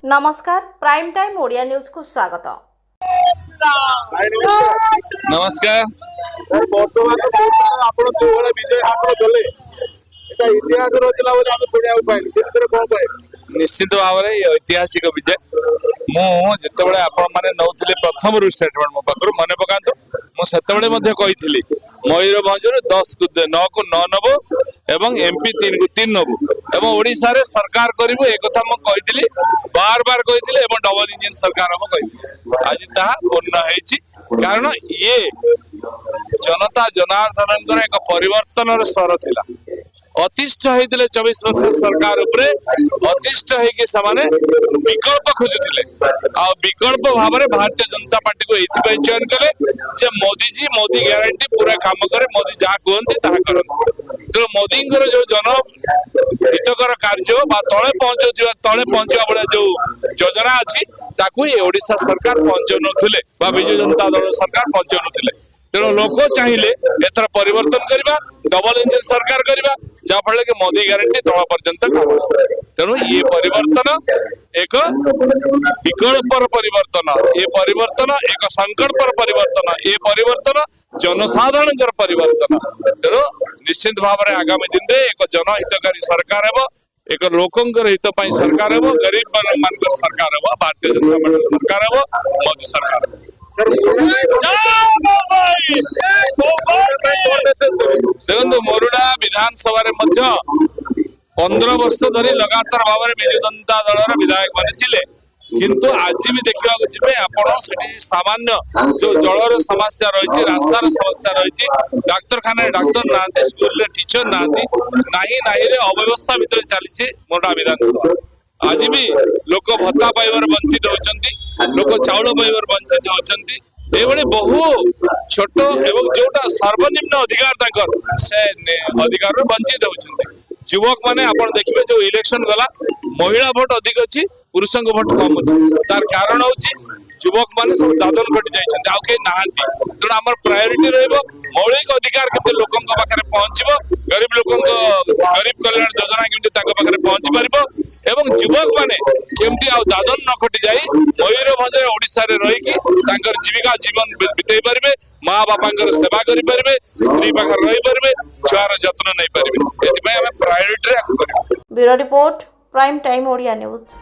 नमस्कार prime time Odia news को स्वागत। नमस्कार। बर्तमान आपण जो विजय हासिल कले एटा इतिहास रचिला बोली आमे सुनिया पाइली से विषय कोन कहे। निश्चित भाव में ऐतिहासिक विजय मु जितेबाला आपण माने नौथिले प्रथम रु स्टेटमेंट मो पाखरु मने पकांतो मु सेतेबाले मध्ये कहिथिली मयूरभंज 10 को 9 को 9 नबो एवं एमपी 3 को 3 नबो एवं ओडिसा रे सरकार करिवो ए कथा मु कहिथिली बार बार कहिथिली एवं डबल इंजन सरकार हम कहिथिली आज ताहा पूर्ण हेछि कारण ये जनता जनार्दन एक परिवर्तन स्वर थिला अतिष्ठ होते 24 वर्ष सरकार उपरे अतिष्ठ होने विकल्प खोजुले आ विकल्प भाव में भारतीय जनता पार्टी को ये चयन कले जे मोदी जी मोदी ग्यारंटी पूरा काम करे मोदी जहाँ कहते करते तेणु मोदी जो जन हितकर कार्य तले पहुंचा भाया जो योजना अच्छी ओडिशा सरकार पहुंचाऊ ना विजु जनता दल सरकार पहुंचाऊ ना तेणु लोक चाहिए एथर परिवर्तन करवा डबल इंजन सरकार करवा जहाँफल कि मोदी ग्यारंटी तल पर्यंत काम तेणु ये परिवर्तन एक विकल्प परिवर्तन ये परिवर्तन एक संकल्प परिवर्तन ये परिवर्तन जनसाधारण परिवर्तन तेणु निश्चित भाव में आगामी दिन में एक जनहितकारी सरकार है एक लोकंर हित सरकार है गरीब मान सरकार है भारतीय जनता पार्टी सरकार है मोदी सरकार देखो मोरुडा विधानसभा 15 वर्ष धरी लगातार भाव में विजु जनता दल विधायक माने थिले किंतु आज भी देखा जी आपड़ी सामान्य जो जलर समस्या रही रास्तार समस्या रही डाक्तरखाना डाक्तर ना स्कूल टीचर ना अव्यवस्था भितर चली मोरुडा विधानसभा आज भी लोक भत्ता पाइबार वंचित होती लोक चाउल पाइबार वंचित होती बहु छोट एवं जोटा सर्वनिम्न अधिकार से अधिकार वंचित होती युवक माने आप देखिए जो इलेक्शन गला महिला भोट अधिक अच्छी पुरुषों भोट कम अच्छी तार कारण हूँ युवक माने सब दादन घटी जाती तेणु आम प्रायोरिटी रौलिक अधिकार केमती लोकों पाखे पहुंचो गरीब लोक गरीब कल्याण योजना केमती पहुंची पार एवं युवक माने केमती दादन न खटी जाई मयूरभंज ओडिशा रे रही जीविका जीवन बिताई पारे माँ बापा सेवा करें स्त्री पाखे रही पारे छुआर जत्न नहीं पारे priority bureau report prime time Odia news.